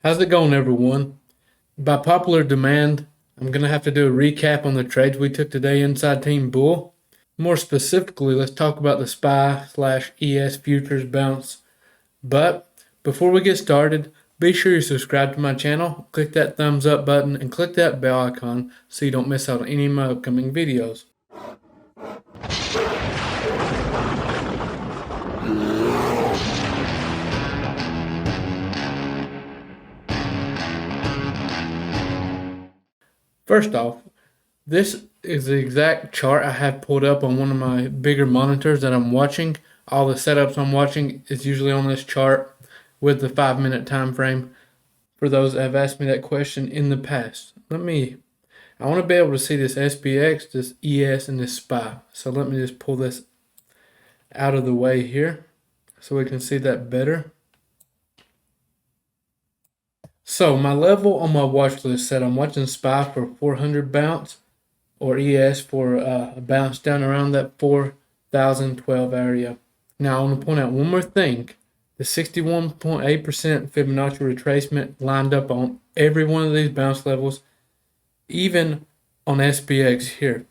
How's it going, everyone? By popular demand, I'm going to have to do a recap on the trades we took today inside Team Bull. More specifically, let's talk about the SPY/ES futures bounce. But before we get started, be sure you subscribe to my channel, click that thumbs up button, and click that bell icon so you don't miss out on any of my upcoming videos. First off, this is the exact chart I have pulled up on one of my bigger monitors that I'm watching. All the setups I'm watching is usually on this chart with the 5-minute time frame for those that have asked me that question in the past. I want to be able to see this SPX, this ES, and this SPY. So let me just pull this out of the way here so we can see that better. So my level on my watch list said I'm watching SPY for 400 bounce or ES for a bounce down around that 4,012 area. Now I want to point out one more thing. The 61.8% Fibonacci retracement lined up on every one of these bounce levels, even on SPX here.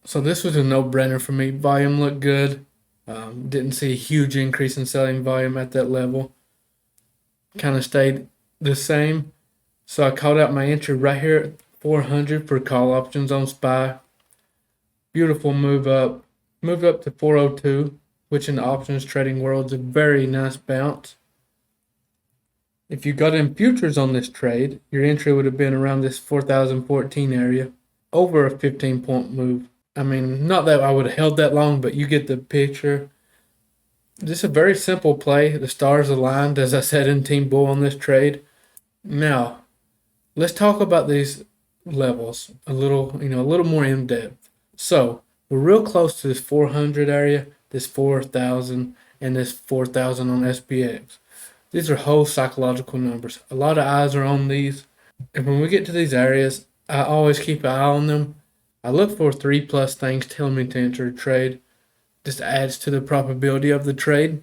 So this was a no-brainer for me. Volume looked good. Didn't see a huge increase in selling volume at that level. Kind of stayed the same. So I called out my entry right here at 400 for call options on SPY. Beautiful move up. Moved up to 402, which in the options trading world is a very nice bounce. If you got in futures on this trade, your entry would have been around this 4,014 area, over a 15-point move. I mean, not that I would have held that long, but you get the picture. This is a very simple play. The stars aligned, as I said in Team Bull on this trade. Now, let's talk about these levels a little more in depth. So we're real close to this 400 area, this 4,000, and this 4,000 on SPX. These are whole psychological numbers. A lot of eyes are on these. And when we get to these areas, I always keep an eye on them. I look for 3+ things telling me to enter a trade. Just adds to the probability of the trade.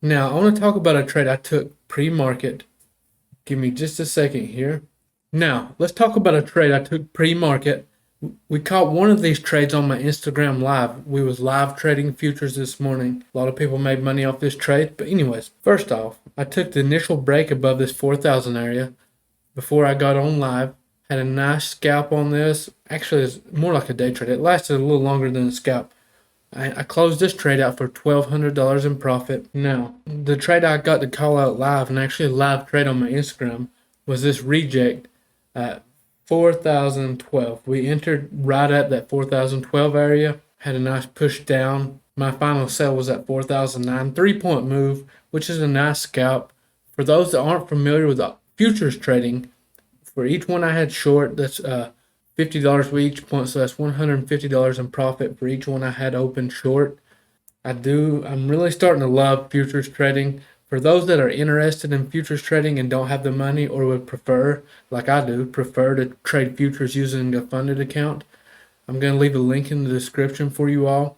Now, I want to talk about a trade I took pre-market. Give me just a second here. Now, let's talk about a trade I took pre-market. We caught one of these trades on my Instagram live. We was live trading futures this morning. A lot of people made money off this trade. But anyways, first off, I took the initial break above this 4,000 area before I got on live. Had a nice scalp on this. Actually, it's more like a day trade. It lasted a little longer than a scalp. I closed this trade out for $1,200 in profit. Now, the trade I got to call out live and actually live trade on my Instagram was this reject at 4,012. We entered right at that 4,012 area, had a nice push down. My final sell was at 4,009, 3-point move, which is a nice scalp. For those that aren't familiar with futures trading, for each one I had short, that's $50 for each point, so that's $150 in profit for each one I had open short. I'm really starting to love futures trading. For those that are interested in futures trading and don't have the money or would prefer, like I do, prefer to trade futures using a funded account, I'm going to leave a link in the description for you all.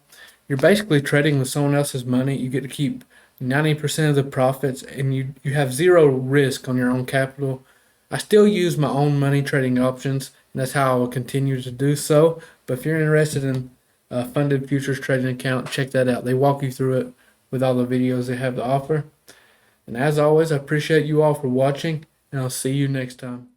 You're basically trading with someone else's money. You get to keep 90% of the profits, and you have zero risk on your own capital. I still use my own money trading options, and that's how I will continue to do so. But if you're interested in a funded futures trading account, check that out. They walk you through it with all the videos they have to offer. And as always, I appreciate you all for watching, and I'll see you next time.